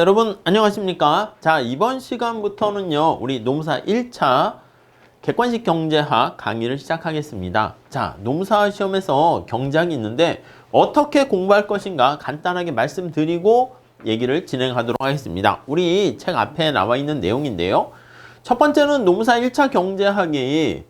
여러분 안녕하십니까? 자, 이번 시간부터는요 우리 노무사 1차 객관식 경제학 강의를 시작하겠습니다. 자, 노무사 시험에서 경제학이 있는데 어떻게 공부할 것인가 간단하게 말씀드리고 얘기를 진행하도록 하겠습니다. 우리 책 앞에 나와 있는 내용인데요. 첫 번째는 노무사 1차 경제학이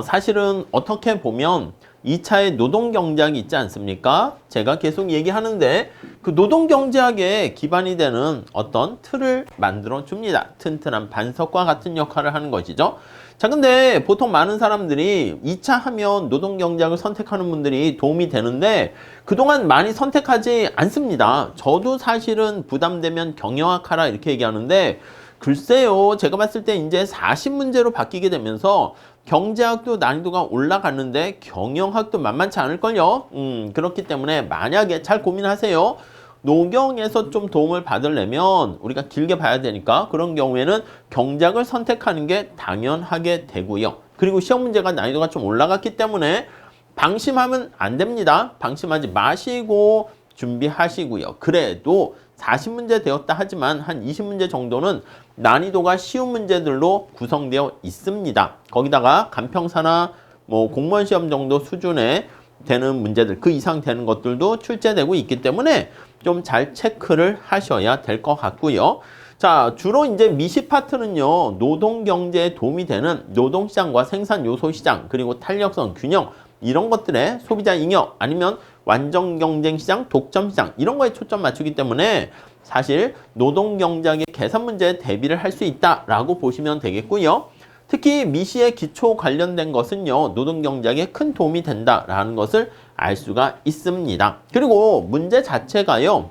사실은 어떻게 보면 2차의 노동경제학이 있지 않습니까? 제가 계속 얘기하는데 그 노동경제학에 기반이 되는 어떤 틀을 만들어 줍니다. 튼튼한 반석과 같은 역할을 하는 것이죠. 자, 근데 보통 많은 사람들이 2차 하면 노동경제학을 선택하는 분들이 도움이 되는데 그동안 많이 선택하지 않습니다. 저도 사실은 부담되면 경영학 하라 이렇게 얘기하는데 글쎄요, 제가 봤을 때 이제 40문제로 바뀌게 되면서 경제학도 난이도가 올라갔는데 경영학도 만만치 않을걸요. 그렇기 때문에 만약에 잘 고민하세요. 노경에서 좀 도움을 받으려면 우리가 길게 봐야 되니까 그런 경우에는 경제학을 선택하는 게 당연하게 되고요. 그리고 시험 문제가 난이도가 좀 올라갔기 때문에 방심하면 안 됩니다. 방심하지 마시고 준비하시고요. 그래도 40문제 되었다 하지만 한 20문제 정도는 난이도가 쉬운 문제들로 구성되어 있습니다. 거기다가 간평사나 뭐 공무원 시험 정도 수준의 되는 문제들, 그 이상 되는 것들도 출제되고 있기 때문에 좀 잘 체크를 하셔야 될 것 같고요. 자, 주로 이제 미시 파트는요, 노동 경제에 도움이 되는 노동시장과 생산 요소 시장, 그리고 탄력성 균형, 이런 것들에 소비자 잉여 아니면 완전 경쟁 시장, 독점 시장 이런 거에 초점 맞추기 때문에 사실 노동 경제학의 계산 문제에 대비를 할 수 있다라고 보시면 되겠고요. 특히 미시의 기초 관련된 것은요, 노동 경제학에 큰 도움이 된다라는 것을 알 수가 있습니다. 그리고 문제 자체가요,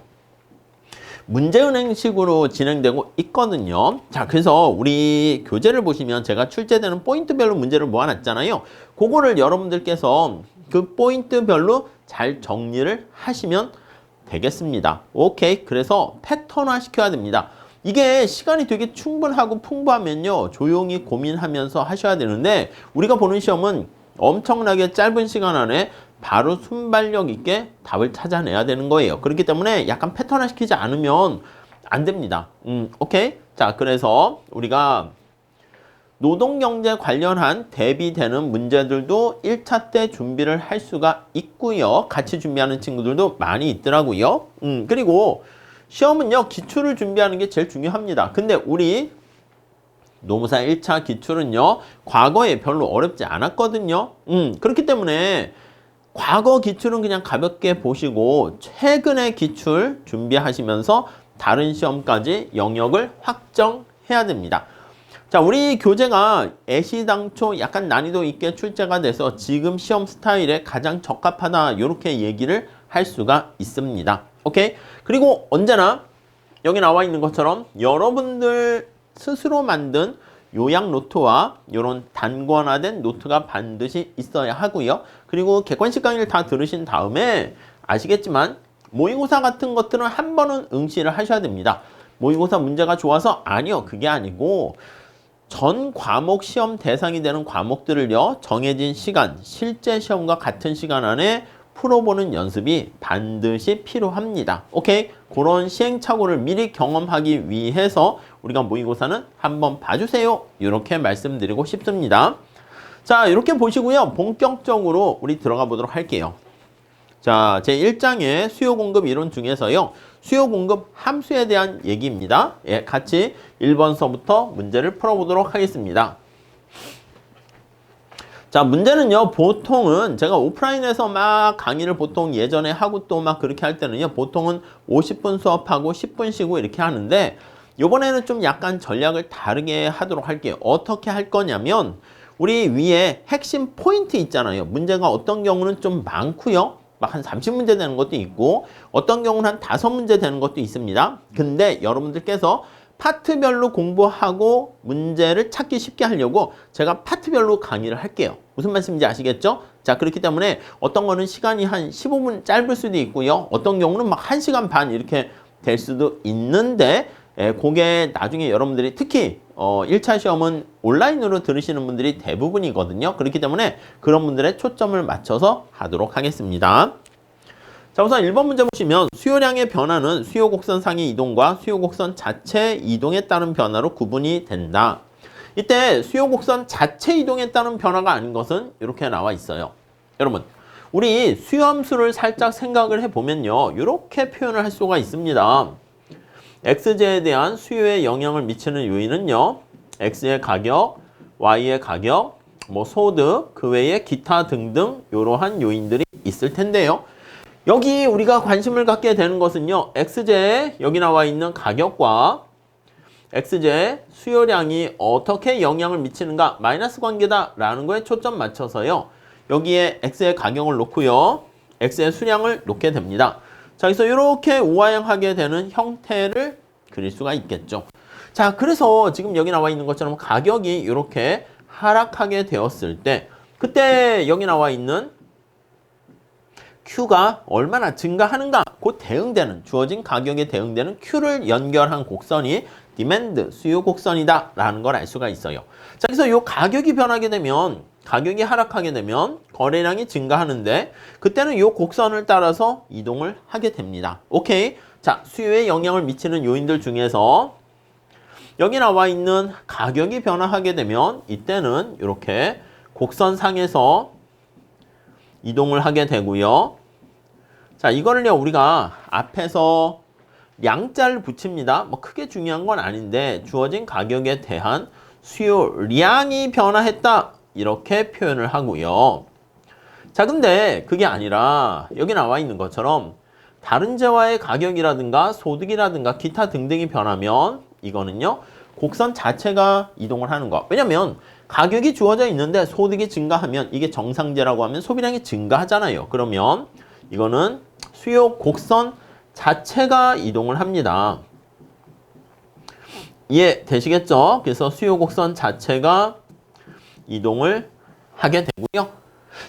문제은행식으로 진행되고 있거든요. 자, 그래서 우리 교재를 보시면 제가 출제되는 포인트별로 문제를 모아놨잖아요. 그거를 여러분들께서 그 포인트별로 잘 정리를 하시면 되겠습니다. 오케이. 그래서 패턴화 시켜야 됩니다. 이게 시간이 되게 충분하고 풍부하면요, 조용히 고민하면서 하셔야 되는데 우리가 보는 시험은 엄청나게 짧은 시간 안에 바로 순발력 있게 답을 찾아내야 되는 거예요. 그렇기 때문에 약간 패턴화 시키지 않으면 안 됩니다. 오케이. 자, 그래서 우리가 노동경제 관련한 대비되는 문제들도 1차 때 준비를 할 수가 있고요. 같이 준비하는 친구들도 많이 있더라고요. 그리고 시험은요, 기출을 준비하는 게 제일 중요합니다. 근데 우리 노무사 1차 기출은요, 과거에 별로 어렵지 않았거든요. 그렇기 때문에 과거 기출은 그냥 가볍게 보시고 최근의 기출 준비하시면서 다른 시험까지 영역을 확정해야 됩니다. 자, 우리 교재가 애시당초 약간 난이도 있게 출제가 돼서 지금 시험 스타일에 가장 적합하다 이렇게 얘기를 할 수가 있습니다. 오케이? 그리고 언제나 여기 나와 있는 것처럼 여러분들 스스로 만든 요약 노트와 이런 단권화된 노트가 반드시 있어야 하고요. 그리고 객관식 강의를 다 들으신 다음에 아시겠지만 모의고사 같은 것들은 한 번은 응시를 하셔야 됩니다. 모의고사 문제가 좋아서 아니요, 그게 아니고 전 과목 시험 대상이 되는 과목들을요, 정해진 시간, 실제 시험과 같은 시간 안에 풀어보는 연습이 반드시 필요합니다. 오케이? 그런 시행착오를 미리 경험하기 위해서 우리가 모의고사는 한번 봐주세요. 이렇게 말씀드리고 싶습니다. 자, 이렇게 보시고요. 본격적으로 우리 들어가 보도록 할게요. 자, 제 1장의 수요 공급 이론 중에서요, 수요 공급 함수에 대한 얘기입니다. 예, 같이 1번서부터 문제를 풀어보도록 하겠습니다. 자, 문제는요, 보통은 제가 오프라인에서 막 강의를 보통 예전에 하고 또 막 그렇게 할 때는요, 보통은 50분 수업하고 10분 쉬고 이렇게 하는데 이번에는 좀 약간 전략을 다르게 하도록 할게요. 어떻게 할 거냐면 우리 위에 핵심 포인트 있잖아요. 문제가 어떤 경우는 좀 많고요. 막 한 30문제 되는 것도 있고 어떤 경우는 한 5문제 되는 것도 있습니다. 근데 여러분들께서 파트별로 공부하고 문제를 찾기 쉽게 하려고 제가 파트별로 강의를 할게요. 무슨 말씀인지 아시겠죠? 자, 그렇기 때문에 어떤 거는 시간이 한 15분 짧을 수도 있고요. 어떤 경우는 막 1시간 반 이렇게 될 수도 있는데 그게 나중에 여러분들이 특히 1차 시험은 온라인으로 들으시는 분들이 대부분이거든요. 그렇기 때문에 그런 분들의 초점을 맞춰서 하도록 하겠습니다. 자, 우선 1번 문제 보시면 수요량의 변화는 수요 곡선상의 이동과 수요 곡선 자체 이동에 따른 변화로 구분이 된다. 이때 수요 곡선 자체 이동에 따른 변화가 아닌 것은 이렇게 나와 있어요. 여러분, 우리 수요함수를 살짝 생각을 해보면요. 이렇게 표현을 할 수가 있습니다. x제에 대한 수요에 영향을 미치는 요인은요. x의 가격, y의 가격, 뭐 소득, 그 외에 기타 등등 이러한 요인들이 있을 텐데요. 여기 우리가 관심을 갖게 되는 것은요. x제에 여기 나와 있는 가격과 x제의 수요량이 어떻게 영향을 미치는가 마이너스 관계다라는 거에 초점 맞춰서요. 여기에 x의 가격을 놓고요. x의 수량을 놓게 됩니다. 자, 그래서 이렇게 우하향하게 되는 형태를 그릴 수가 있겠죠. 자, 그래서 지금 여기 나와 있는 것처럼 가격이 이렇게 하락하게 되었을 때 그때 여기 나와 있는 Q가 얼마나 증가하는가 곧 대응되는 주어진 가격에 대응되는 Q를 연결한 곡선이 디맨드 수요 곡선이다 라는 걸 알 수가 있어요. 자, 그래서 이 가격이 변하게 되면 가격이 하락하게 되면 거래량이 증가하는데 그때는 이 곡선을 따라서 이동을 하게 됩니다. 오케이. 자, 수요에 영향을 미치는 요인들 중에서 여기 나와 있는 가격이 변화하게 되면 이때는 이렇게 곡선상에서 이동을 하게 되고요. 자, 이거를요 우리가 앞에서 양자를 붙입니다. 뭐 크게 중요한 건 아닌데 주어진 가격에 대한 수요량이 변화했다 이렇게 표현을 하고요. 자, 근데 그게 아니라 여기 나와 있는 것처럼 다른 재화의 가격이라든가 소득이라든가 기타 등등이 변하면 이거는요 곡선 자체가 이동을 하는 거. 왜냐면 가격이 주어져 있는데 소득이 증가하면 이게 정상재라고 하면 소비량이 증가하잖아요. 그러면 이거는 수요 곡선 자체가 이동을 합니다. 이해되시겠죠? 그래서 수요 곡선 자체가 이동을 하게 되고요.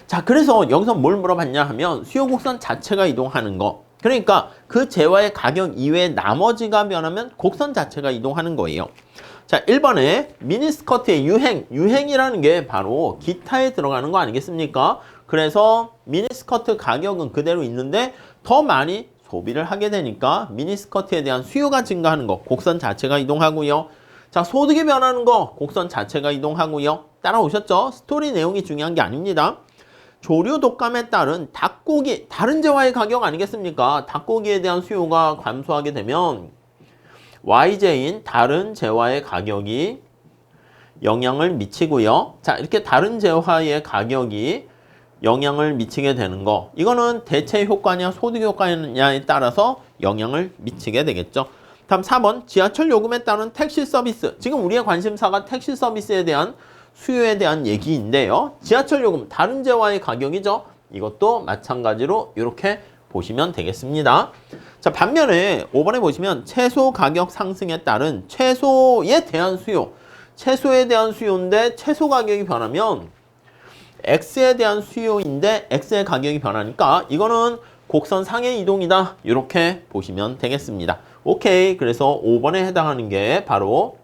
자, 그래서 여기서 뭘 물어봤냐 하면 수요 곡선 자체가 이동하는 거. 그러니까 그 재화의 가격 이외에 나머지가 변하면 곡선 자체가 이동하는 거예요. 자, 1번에 미니스커트의 유행이라는 게 바로 기타에 들어가는 거 아니겠습니까? 그래서 미니스커트 가격은 그대로 있는데 더 많이 소비를 하게 되니까 미니스커트에 대한 수요가 증가하는 거, 곡선 자체가 이동하고요. 자, 소득이 변하는 거, 곡선 자체가 이동하고요. 따라오셨죠? 스토리 내용이 중요한 게 아닙니다. 조류 독감에 따른 닭고기, 다른 재화의 가격 아니겠습니까? 닭고기에 대한 수요가 감소하게 되면 YJ인 다른 재화의 가격이 영향을 미치고요. 자, 이렇게 다른 재화의 가격이 영향을 미치게 되는 거. 이거는 대체 효과냐 소득 효과냐에 따라서 영향을 미치게 되겠죠. 다음 4번 지하철 요금에 따른 택시 서비스. 지금 우리의 관심사가 택시 서비스에 대한 수요에 대한 얘기인데요. 지하철 요금 다른 재화의 가격이죠. 이것도 마찬가지로 이렇게 보시면 되겠습니다. 자, 반면에 5번에 보시면 채소 가격 상승에 따른 채소에 대한 수요. 채소에 대한 수요인데 채소 가격이 변하면 X에 대한 수요인데 X의 가격이 변하니까 이거는 곡선 상의 이동이다. 이렇게 보시면 되겠습니다. 오케이. 그래서 5번에 해당하는 게 바로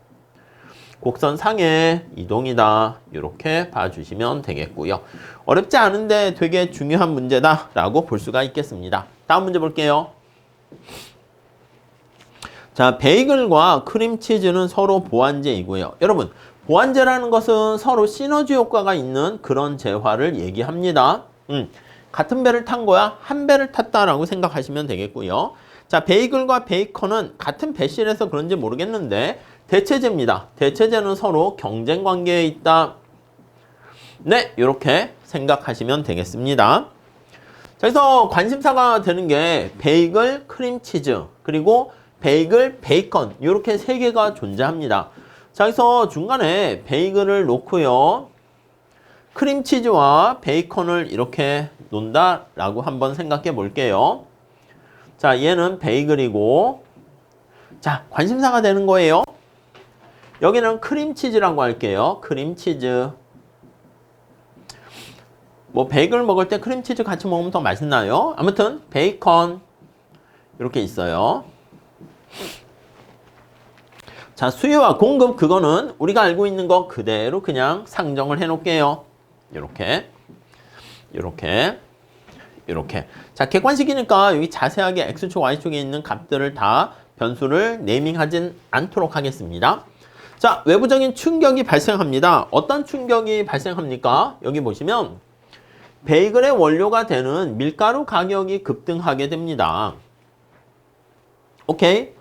곡선 상의 이동이다. 이렇게 봐주시면 되겠고요. 어렵지 않은데 되게 중요한 문제다라고 볼 수가 있겠습니다. 다음 문제 볼게요. 자, 베이글과 크림치즈는 서로 보완제이고요. 여러분, 보완제라는 것은 서로 시너지 효과가 있는 그런 재화를 얘기합니다. 같은 배를 탄 거야? 한 배를 탔다라고 생각하시면 되겠고요. 자, 베이글과 베이컨은 같은 배실에서 그런지 모르겠는데 대체제입니다. 대체제는 서로 경쟁 관계에 있다. 네, 이렇게 생각하시면 되겠습니다. 자, 그래서 관심사가 되는 게 베이글, 크림치즈, 그리고 베이글, 베이컨 이렇게 세 개가 존재합니다. 자, 그래서 중간에 베이글을 놓고요. 크림치즈와 베이컨을 이렇게 놓는다라고 한번 생각해 볼게요. 자, 얘는 베이글이고 자, 관심사가 되는 거예요. 여기는 크림치즈라고 할게요. 크림치즈. 뭐 베이글 먹을 때 크림치즈 같이 먹으면 더 맛있나요? 아무튼 베이컨 이렇게 있어요. 자, 수요와 공급 그거는 우리가 알고 있는 거 그대로 그냥 상정을 해 놓을게요. 이렇게 이렇게. 자, 객관식이니까 여기 자세하게 x축, y축에 있는 값들을 다 변수를 네이밍하진 않도록 하겠습니다. 자, 외부적인 충격이 발생합니다. 어떤 충격이 발생합니까? 여기 보시면 베이글의 원료가 되는 밀가루 가격이 급등하게 됩니다. 오케이?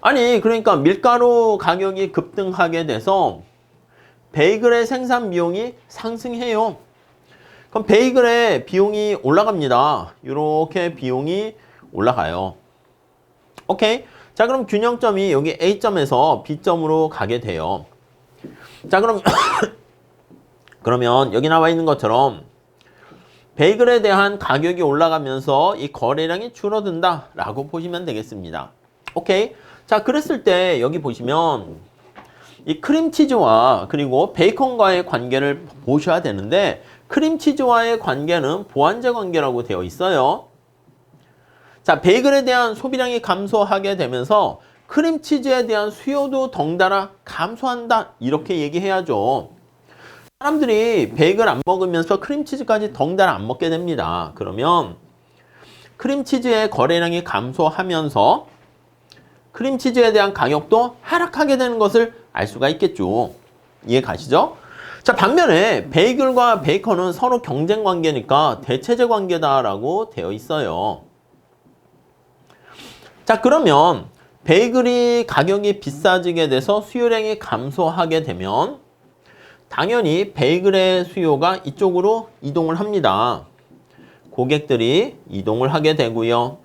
아니, 그러니까 밀가루 가격이 급등하게 돼서 베이글의 생산 비용이 상승해요. 그럼 베이글의 비용이 올라갑니다. 이렇게 비용이 올라가요. 오케이? 자, 그럼 균형점이 여기 A점에서 B점으로 가게 돼요. 자, 그럼 그러면 여기 나와 있는 것처럼 베이글에 대한 가격이 올라가면서 이 거래량이 줄어든다 라고 보시면 되겠습니다. 오케이? 자, 그랬을 때 여기 보시면 이 크림치즈와 그리고 베이컨과의 관계를 보셔야 되는데 크림치즈와의 관계는 보완제 관계라고 되어 있어요. 자, 베이글에 대한 소비량이 감소하게 되면서 크림치즈에 대한 수요도 덩달아 감소한다 이렇게 얘기해야죠. 사람들이 베이글 안 먹으면서 크림치즈까지 덩달아 안 먹게 됩니다. 그러면 크림치즈의 거래량이 감소하면서 크림치즈에 대한 가격도 하락하게 되는 것을 알 수가 있겠죠. 이해 가시죠? 자, 반면에 베이글과 베이컨은 서로 경쟁 관계니까 대체제 관계다라고 되어 있어요. 자, 그러면 베이글이 가격이 비싸지게 돼서 수요량이 감소하게 되면 당연히 베이글의 수요가 이쪽으로 이동을 합니다. 고객들이 이동을 하게 되고요.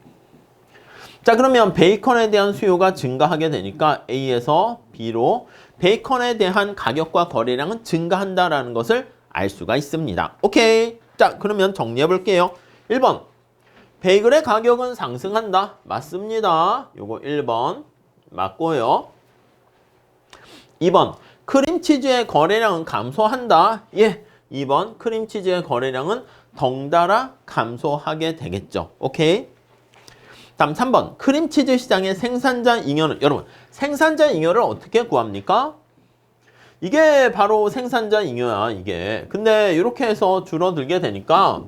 자, 그러면 베이컨에 대한 수요가 증가하게 되니까 A에서 B로 베이컨에 대한 가격과 거래량은 증가한다라는 것을 알 수가 있습니다. 오케이. 자, 그러면 정리해 볼게요. 1번. 베이글의 가격은 상승한다. 맞습니다. 요거 1번 맞고요. 2번. 크림치즈의 거래량은 감소한다. 예. 2번. 크림치즈의 거래량은 덩달아 감소하게 되겠죠. 오케이. 다음 3번. 크림치즈 시장의 생산자 잉여는, 여러분, 생산자 잉여를 어떻게 구합니까? 이게 바로 생산자 잉여야, 이게. 근데 이렇게 해서 줄어들게 되니까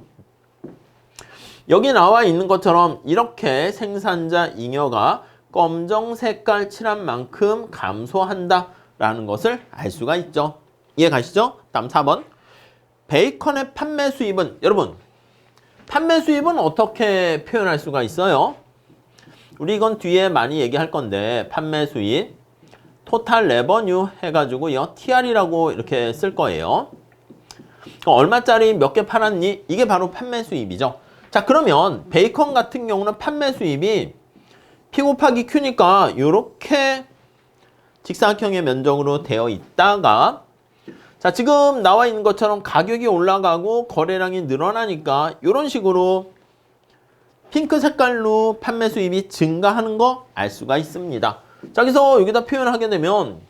여기 나와 있는 것처럼 이렇게 생산자 잉여가 검정 색깔 칠한 만큼 감소한다라는 것을 알 수가 있죠. 이해 가시죠? 다음 4번. 베이컨의 판매 수입은, 여러분, 판매 수입은 어떻게 표현할 수가 있어요? 우리 이건 뒤에 많이 얘기할 건데 판매 수입, 토탈 레버뉴 해가지고요. TR이라고 이렇게 쓸 거예요. 얼마짜리 몇 개 팔았니? 이게 바로 판매 수입이죠. 자, 그러면 베이컨 같은 경우는 판매 수입이 P 곱하기 Q니까 이렇게 직사각형의 면적으로 되어 있다가 자, 지금 나와 있는 것처럼 가격이 올라가고 거래량이 늘어나니까 이런 식으로 핑크 색깔로 판매 수입이 증가하는 거 알 수가 있습니다. 자, 그래서 여기다 표현하게 되면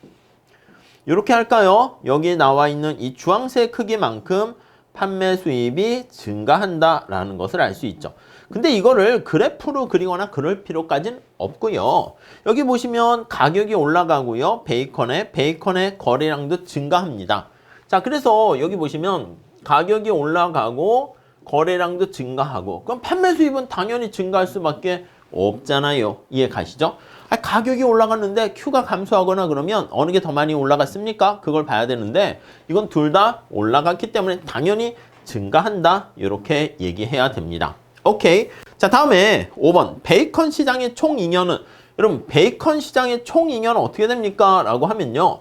이렇게 할까요? 여기 나와 있는 이 주황색 크기만큼 판매 수입이 증가한다라는 것을 알 수 있죠. 근데 이거를 그래프로 그리거나 그럴 필요까지는 없고요. 여기 보시면 가격이 올라가고요. 베이컨의 거래량도 증가합니다. 자, 그래서 여기 보시면 가격이 올라가고 거래량도 증가하고 그럼 판매 수입은 당연히 증가할 수밖에 없잖아요. 이해 가시죠? 가격이 올라갔는데 Q가 감소하거나 그러면 어느 게 더 많이 올라갔습니까? 그걸 봐야 되는데 이건 둘 다 올라갔기 때문에 당연히 증가한다. 이렇게 얘기해야 됩니다. 오케이. 자, 다음에 5번. 베이컨 시장의 총 잉여는, 여러분 베이컨 시장의 총 잉여는 어떻게 됩니까? 라고 하면요.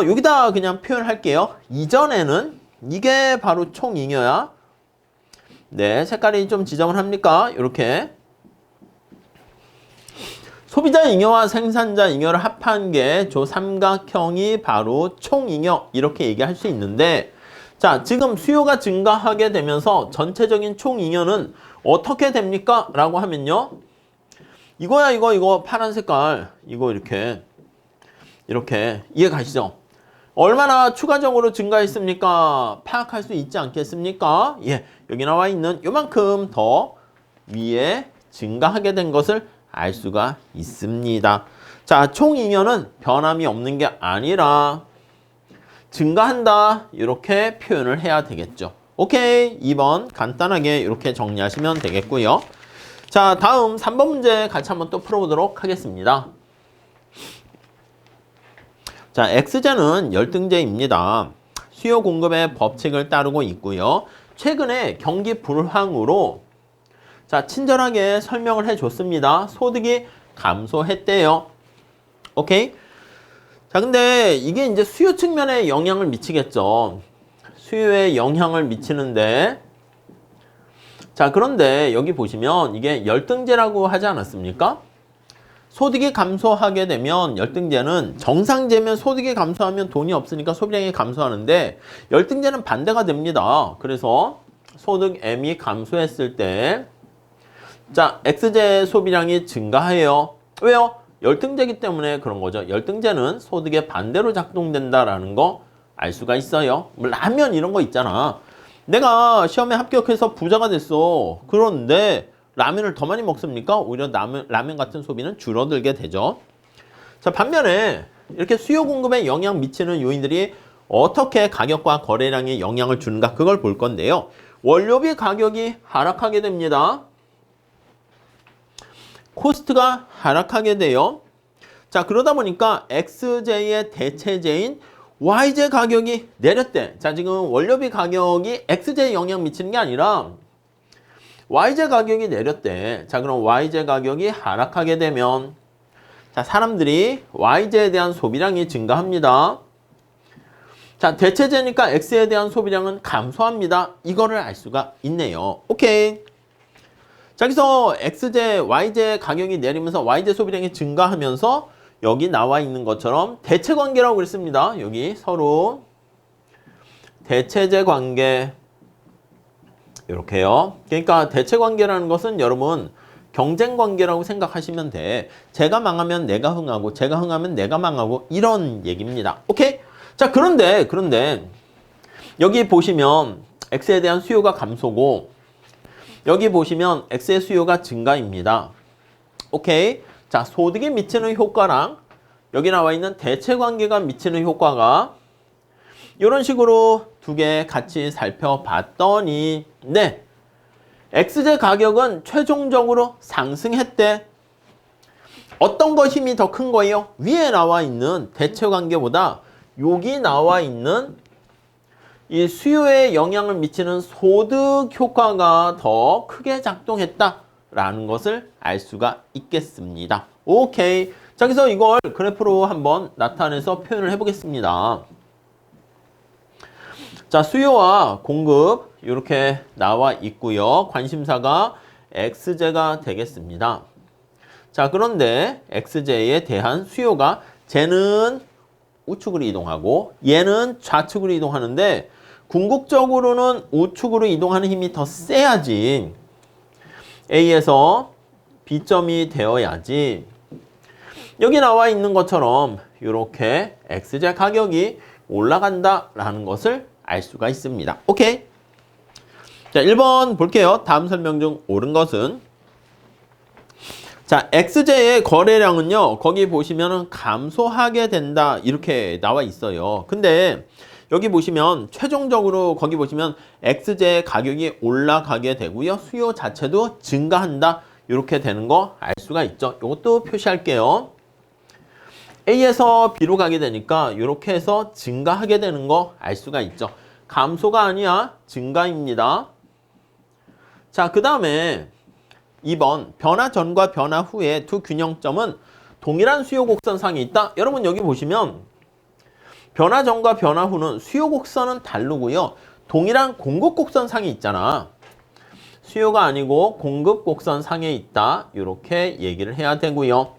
여기다 그냥 표현할게요. 이전에는 이게 바로 총 잉여야. 네, 색깔이 좀 지저분 합니까? 이렇게 소비자 잉여와 생산자 잉여를 합한 게 저 삼각형이 바로 총잉여 이렇게 얘기할 수 있는데 자, 지금 수요가 증가하게 되면서 전체적인 총잉여는 어떻게 됩니까? 라고 하면요. 이거야 이거 파란 색깔 이거 이렇게 이해 가시죠? 얼마나 추가적으로 증가했습니까? 파악할 수 있지 않겠습니까? 예, 여기 나와 있는 요만큼 더 위에 증가하게 된 것을 알 수가 있습니다. 자, 총잉여는 변함이 없는 게 아니라 증가한다 이렇게 표현을 해야 되겠죠. 오케이. 2번 간단하게 이렇게 정리하시면 되겠고요. 자, 다음 3번 문제 같이 한번 또 풀어보도록 하겠습니다. 자, X제는 열등제입니다. 수요 공급의 법칙을 따르고 있고요. 최근에 경기 불황으로 자, 친절하게 설명을 해줬습니다. 소득이 감소했대요. 오케이? 자, 근데 이게 이제 수요 측면에 영향을 미치겠죠. 수요에 영향을 미치는데 자, 그런데 여기 보시면 이게 열등제라고 하지 않았습니까? 소득이 감소하게 되면 열등제는 정상제면 소득이 감소하면 돈이 없으니까 소비량이 감소하는데 열등제는 반대가 됩니다. 그래서 소득 M이 감소했을 때 자, X제 소비량이 증가해요. 왜요? 열등제이기 때문에 그런 거죠. 열등제는 소득의 반대로 작동된다라는 거 알 수가 있어요. 뭐 라면 이런 거 있잖아. 내가 시험에 합격해서 부자가 됐어. 그런데 라면을 더 많이 먹습니까? 오히려 라면 같은 소비는 줄어들게 되죠. 자, 반면에 이렇게 수요 공급에 영향 미치는 요인들이 어떻게 가격과 거래량에 영향을 주는가 그걸 볼 건데요. 원료비 가격이 하락하게 됩니다. 코스트가 하락하게 돼요. 자, 그러다 보니까 XJ의 대체제인 YJ 가격이 내렸대. 자, 지금 원료비 가격이 XJ에 영향 미치는 게 아니라 YJ 가격이 내렸대. 자, 그럼 YJ 가격이 하락하게 되면 자, 사람들이 YJ에 대한 소비량이 증가합니다. 자, 대체제니까 X에 대한 소비량은 감소합니다. 이거를 알 수가 있네요. 오케이. 자, 여기서 XJ, YJ 가격이 내리면서 YJ 소비량이 증가하면서 여기 나와 있는 것처럼 대체 관계라고 그랬습니다. 여기 서로 대체제 관계 이렇게요. 그러니까 대체 관계라는 것은 여러분 경쟁 관계라고 생각하시면 돼. 제가 망하면 내가 흥하고 제가 흥하면 내가 망하고 이런 얘기입니다. 오케이? 자, 그런데 여기 보시면 X에 대한 수요가 감소고 여기 보시면 X의 수요가 증가입니다. 오케이? 자, 소득이 미치는 효과랑 여기 나와 있는 대체 관계가 미치는 효과가 이런 식으로 두 개 같이 살펴봤더니 네, X제 가격은 최종적으로 상승했대. 어떤 거 힘이 더 큰 거예요? 위에 나와 있는 대체 관계보다 여기 나와 있는 이 수요에 영향을 미치는 소득 효과가 더 크게 작동했다라는 것을 알 수가 있겠습니다. 오케이. 자, 그래서 이걸 그래프로 한번 나타내서 표현을 해보겠습니다. 자, 수요와 공급 이렇게 나와 있고요. 관심사가 X제가 되겠습니다. 자, 그런데 X제에 대한 수요가 쟤는 우측으로 이동하고 얘는 좌측으로 이동하는데 궁극적으로는 우측으로 이동하는 힘이 더 세야지 A에서 B점이 되어야지 여기 나와 있는 것처럼 이렇게 X제 가격이 올라간다라는 것을 알 수가 있습니다. 오케이? 자, 1번 볼게요. 다음 설명 중 옳은 것은 자, XJ의 거래량은요. 거기 보시면은 감소하게 된다. 이렇게 나와 있어요. 근데 여기 보시면 최종적으로 거기 보시면 XJ 가격이 올라가게 되고요. 수요 자체도 증가한다. 이렇게 되는 거 알 수가 있죠. 이것도 표시할게요. A에서 B로 가게 되니까 이렇게 해서 증가하게 되는 거 알 수가 있죠. 감소가 아니야. 증가입니다. 자, 그 다음에 2번 변화 전과 변화 후의 두 균형점은 동일한 수요 곡선상에 있다. 여러분 여기 보시면 변화 전과 변화 후는 수요 곡선은 다르고요. 동일한 공급 곡선상에 있잖아. 수요가 아니고 공급 곡선상에 있다. 이렇게 얘기를 해야 되고요.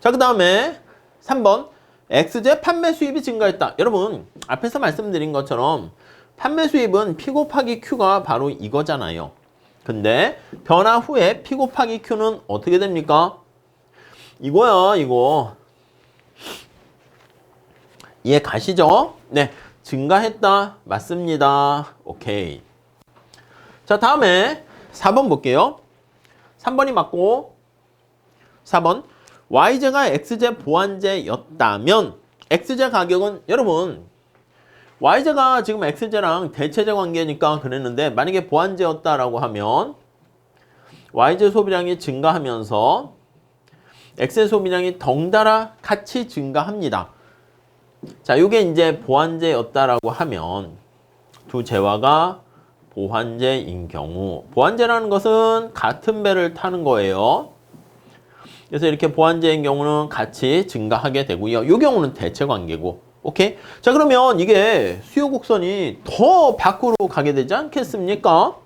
자, 그 다음에 3번 X제 판매 수입이 증가했다. 여러분 앞에서 말씀드린 것처럼 판매 수입은 P 곱하기 Q가 바로 이거잖아요. 근데 변화 후에 P 곱하기 Q는 어떻게 됩니까? 이거야, 이거. 이해 가시죠? 네, 증가했다. 맞습니다. 오케이. 자, 다음에 4번 볼게요. 3번이 맞고 4번 Y제가 X제 보완제였다면 X제 가격은 여러분 y제가 지금 x제랑 대체제 관계니까 그랬는데 만약에 보완제였다라고 하면 y제 소비량이 증가하면서 x의 소비량이 덩달아 같이 증가합니다. 자, 이게 이제 보완제였다라고 하면 두 제화가 보완제인 경우, 보완제라는 것은 같은 배를 타는 거예요. 그래서 이렇게 보완제인 경우는 같이 증가하게 되고요. 이 경우는 대체 관계고. 오케이? 자, 그러면 이게 수요 곡선이 더 밖으로 가게 되지 않겠습니까?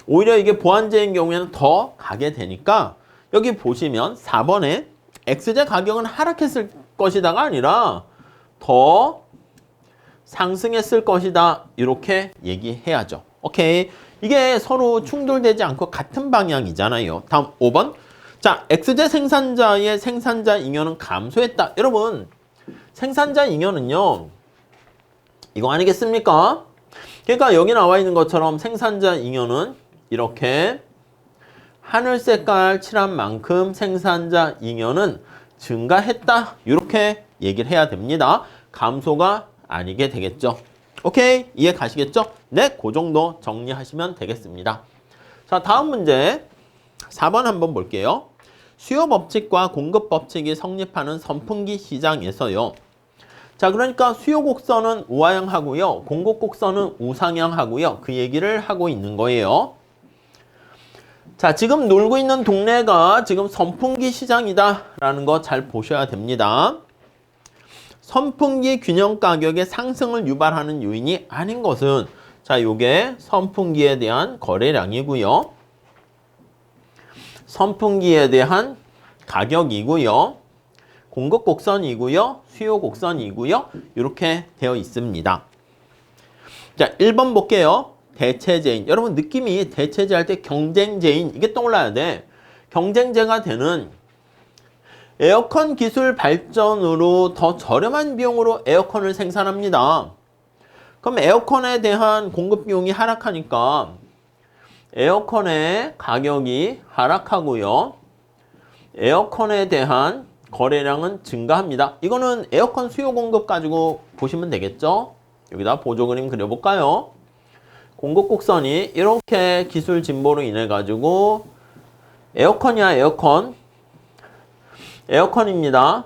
오히려 이게 보완제인 경우에는 더 가게 되니까 여기 보시면 4번에 x제 가격은 하락했을 것이다가 아니라 더 상승했을 것이다. 이렇게 얘기해야죠. 오케이. 이게 서로 충돌되지 않고 같은 방향이잖아요. 다음 5번. 자, x제 생산자의 생산자 잉여는 감소했다. 여러분, 생산자 잉여는요, 이거 아니겠습니까? 그러니까 여기 나와 있는 것처럼 생산자 잉여는 이렇게 하늘 색깔 칠한 만큼 생산자 잉여는 증가했다. 이렇게 얘기를 해야 됩니다. 감소가 아니게 되겠죠. 오케이? 이해 가시겠죠? 네, 그 정도 정리하시면 되겠습니다. 자, 다음 문제 4번 한번 볼게요. 수요 법칙과 공급 법칙이 성립하는 선풍기 시장에서요. 자, 그러니까 수요 곡선은 우하향하고요. 공급 곡선은 우상향하고요. 그 얘기를 하고 있는 거예요. 자, 지금 놀고 있는 동네가 지금 선풍기 시장이다라는 거 잘 보셔야 됩니다. 선풍기 균형 가격의 상승을 유발하는 요인이 아닌 것은, 자, 요게 선풍기에 대한 거래량이고요. 선풍기에 대한 가격이고요. 공급 곡선이고요. 수요 곡선이고요. 이렇게 되어 있습니다. 자, 1번 볼게요. 대체제인. 여러분 느낌이 대체제 할 때 경쟁제인 이게 떠올라야 돼. 경쟁제가 되는 에어컨 기술 발전으로 더 저렴한 비용으로 에어컨을 생산합니다. 그럼 에어컨에 대한 공급 비용이 하락하니까 에어컨의 가격이 하락하고요. 에어컨에 대한 거래량은 증가합니다. 이거는 에어컨 수요 공급 가지고 보시면 되겠죠? 여기다 보조 그림 그려볼까요? 공급 곡선이 이렇게 기술 진보로 인해 가지고 에어컨이야 에어컨. 에어컨입니다.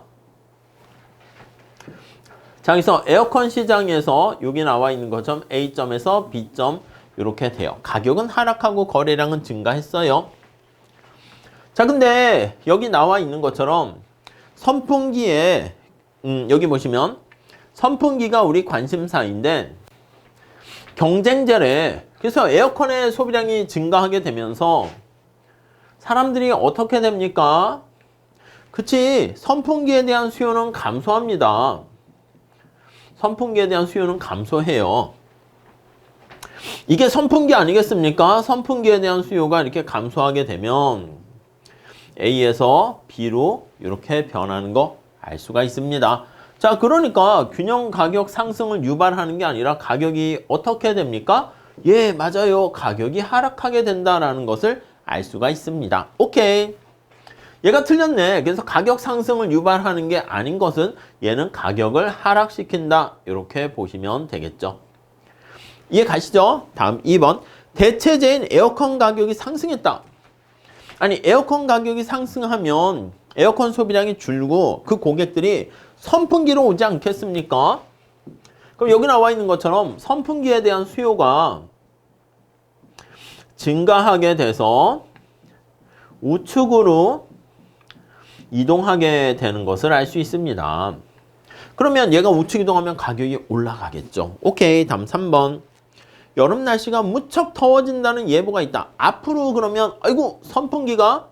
자, 그래서 에어컨 시장에서 여기 나와 있는 것처럼 A점에서 B점 이렇게 돼요. 가격은 하락하고 거래량은 증가했어요. 자, 근데 여기 나와 있는 것처럼 선풍기에 여기 보시면 선풍기가 우리 관심사인데 경쟁제래. 그래서 에어컨의 소비량이 증가하게 되면서 사람들이 어떻게 됩니까? 그치, 선풍기에 대한 수요는 감소합니다. 선풍기에 대한 수요는 감소해요. 이게 선풍기 아니겠습니까? 선풍기에 대한 수요가 이렇게 감소하게 되면 A에서 B로 이렇게 변하는 거 알 수가 있습니다. 자, 그러니까 균형 가격 상승을 유발하는 게 아니라 가격이 어떻게 됩니까? 예, 맞아요. 가격이 하락하게 된다라는 것을 알 수가 있습니다. 오케이. 얘가 틀렸네. 그래서 가격 상승을 유발하는 게 아닌 것은 얘는 가격을 하락시킨다. 이렇게 보시면 되겠죠. 이해 가시죠? 다음 2번. 대체제인 에어컨 가격이 상승했다. 아니, 에어컨 가격이 상승하면 에어컨 소비량이 줄고 그 고객들이 선풍기로 오지 않겠습니까? 그럼 여기 나와 있는 것처럼 선풍기에 대한 수요가 증가하게 돼서 우측으로 이동하게 되는 것을 알 수 있습니다. 그러면 얘가 우측 이동하면 가격이 올라가겠죠. 오케이, 다음 3번. 여름 날씨가 무척 더워진다는 예보가 있다. 앞으로 그러면 아이고 선풍기가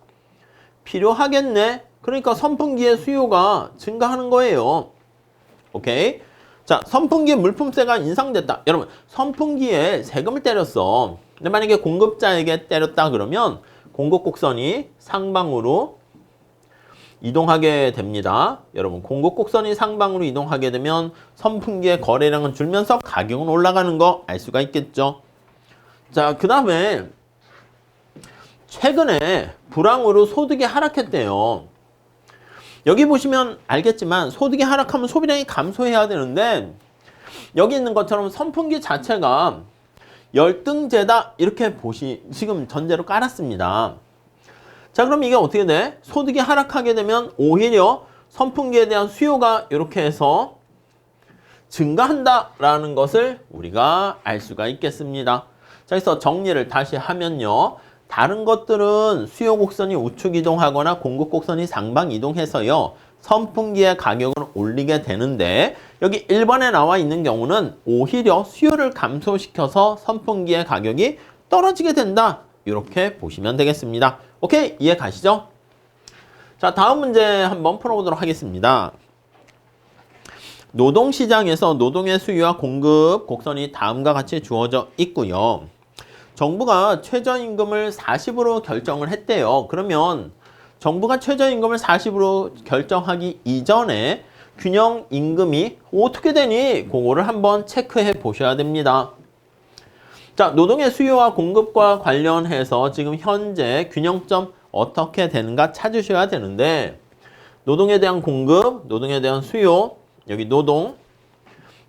필요하겠네. 그러니까 선풍기의 수요가 증가하는 거예요. 오케이. 자, 선풍기에 물품세가 인상됐다. 여러분, 선풍기에 세금을 때렸어. 근데 만약에 공급자에게 때렸다 그러면 공급 곡선이 상방으로 이동하게 됩니다. 여러분, 공급 곡선이 상방으로 이동하게 되면 선풍기의 거래량은 줄면서 가격은 올라가는 거 알 수가 있겠죠. 자, 그 다음에 최근에 불황으로 소득이 하락했대요. 여기 보시면 알겠지만 소득이 하락하면 소비량이 감소해야 되는데 여기 있는 것처럼 선풍기 자체가 열등제다 이렇게 지금 전제로 깔았습니다. 자, 그럼 이게 어떻게 돼? 소득이 하락하게 되면 오히려 선풍기에 대한 수요가 이렇게 해서 증가한다라는 것을 우리가 알 수가 있겠습니다. 자, 그래서 정리를 다시 하면요. 다른 것들은 수요 곡선이 우측 이동하거나 공급 곡선이 상방 이동해서요. 선풍기의 가격을 올리게 되는데 여기 1번에 나와 있는 경우는 오히려 수요를 감소시켜서 선풍기의 가격이 떨어지게 된다. 이렇게 보시면 되겠습니다. 오케이? 이해 가시죠? 자, 다음 문제 한번 풀어보도록 하겠습니다. 노동시장에서 노동의 수요와 공급 곡선이 다음과 같이 주어져 있고요. 정부가 최저임금을 40으로 결정을 했대요. 그러면 정부가 최저임금을 40으로 결정하기 이전에 균형임금이 어떻게 되니? 그거를 한번 체크해 보셔야 됩니다. 자, 노동의 수요와 공급과 관련해서 지금 현재 균형점 어떻게 되는가 찾으셔야 되는데 노동에 대한 공급, 노동에 대한 수요, 여기 노동,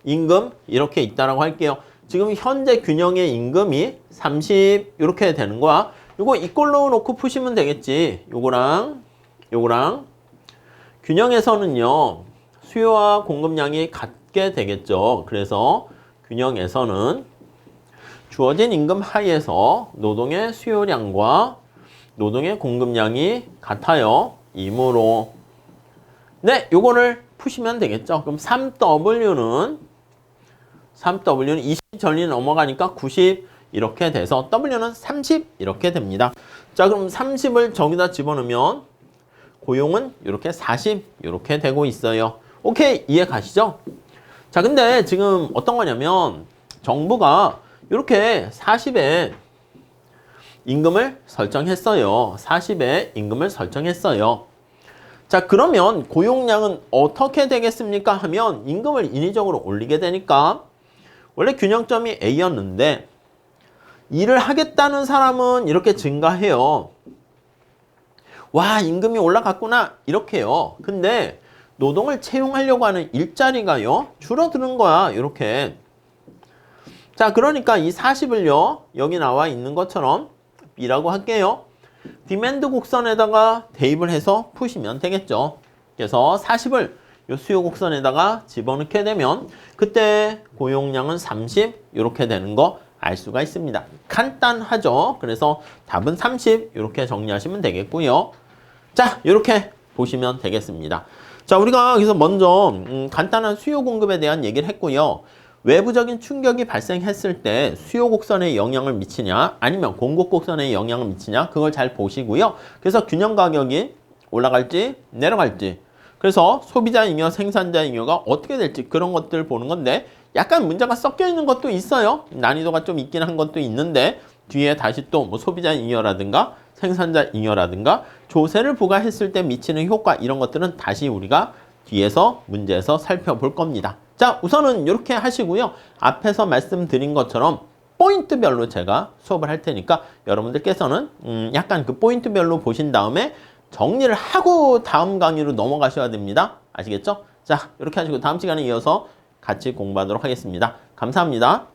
임금 이렇게 있다라고 할게요. 지금 현재 균형의 임금이 30 이렇게 되는 거야. 요거 이꼴로 놓고 푸시면 되겠지. 요거랑 균형에서는요. 수요와 공급량이 같게 되겠죠. 그래서 균형에서는 주어진 임금 하에서 노동의 수요량과 노동의 공급량이 같아요. 이므로 네, 요거를 푸시면 되겠죠. 그럼 3W는 20 전리 넘어가니까 90 이렇게 돼서 W는 30 이렇게 됩니다. 자, 그럼 30을 저기다 집어넣으면 고용은 이렇게 40 이렇게 되고 있어요. 오케이, 이해 가시죠? 자, 근데 지금 어떤 거냐면 정부가 이렇게 40에 임금을 설정했어요. 40에 임금을 설정했어요. 자, 그러면 고용량은 어떻게 되겠습니까? 하면 임금을 인위적으로 올리게 되니까 원래 균형점이 A였는데 일을 하겠다는 사람은 이렇게 증가해요. 와, 임금이 올라갔구나 이렇게요. 근데 노동을 채용하려고 하는 일자리가요 줄어드는 거야. 이렇게. 자, 그러니까 이 40을요 여기 나와 있는 것처럼 B라고 할게요. 디맨드 곡선에다가 대입을 해서 푸시면 되겠죠. 그래서 40을 요 수요 곡선에다가 집어넣게 되면 그때 고용량은 30 이렇게 되는 거 알 수가 있습니다. 간단하죠. 그래서 답은 30 이렇게 정리하시면 되겠고요. 자, 이렇게 보시면 되겠습니다. 자, 우리가 여기서 먼저 간단한 수요 공급에 대한 얘기를 했고요. 외부적인 충격이 발생했을 때 수요 곡선에 영향을 미치냐 아니면 공급 곡선에 영향을 미치냐 그걸 잘 보시고요. 그래서 균형 가격이 올라갈지 내려갈지 그래서 소비자 잉여 생산자 잉여가 어떻게 될지 그런 것들 보는 건데 약간 문제가 섞여 있는 것도 있어요. 난이도가 좀 있긴 한 것도 있는데 뒤에 다시 또 뭐 소비자 잉여라든가 생산자 잉여라든가 조세를 부과했을 때 미치는 효과 이런 것들은 다시 우리가 뒤에서 문제에서 살펴볼 겁니다. 자, 우선은 이렇게 하시고요. 앞에서 말씀드린 것처럼 포인트별로 제가 수업을 할 테니까 여러분들께서는 약간 그 포인트별로 보신 다음에 정리를 하고 다음 강의로 넘어가셔야 됩니다. 아시겠죠? 자, 이렇게 하시고 다음 시간에 이어서 같이 공부하도록 하겠습니다. 감사합니다.